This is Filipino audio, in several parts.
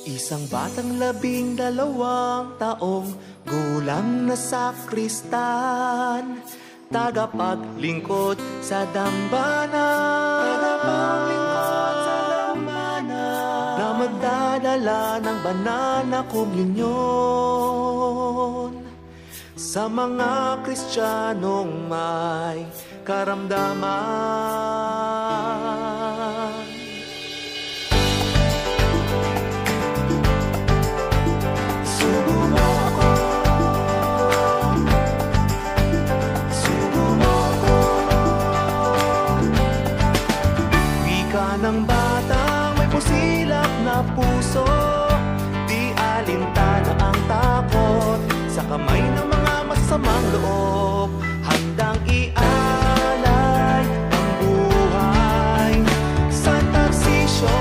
Isang batang 12 taong gulang na sakristan, tagapaglingkod sa dambana, na magdadala ng banal na komunyon sa mga Kristiyanong may karamdaman. Ng batang may pusilak na puso, di alintana ang takot sa kamay ng mga masamang loob. Handang ialay ang buhay sa Tarsisyo,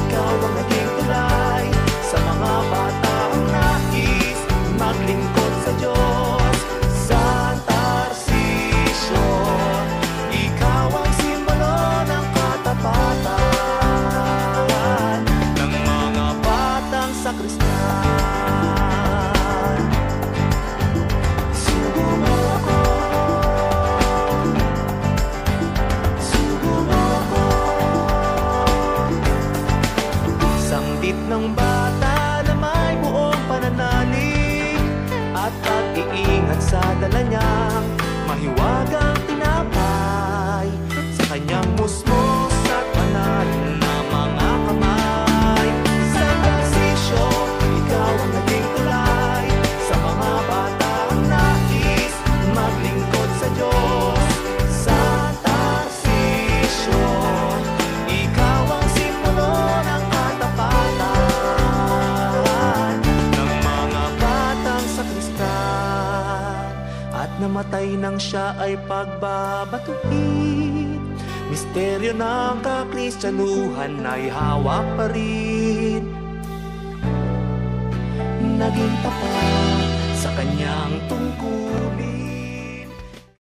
ikaw ang naging tulay sa mga batang nais maglingkod sa Diyos. Sa Tarsisyo, ikaw ang simbolo ng katapatan sakristan. Sugo mo ako, sugo mo ako. Sanggit ng bata na may buong pananalig at pag-iingat sa dala niyang mahiwagang tinapay, sa kanyang musmos at banal na mga kamay. Ikaw ang naging tulay sa mga batang nais maglingkod sa Diyos. Sa Tarsisyo, ikaw ang simbolo ng katapatan ng mga batang sakristan. At namatay nang siya ay pagbabatuhin, misteryo ng kakristyanuhan ay hawak pa rin. Naging tapat sa kanyang tungkulin.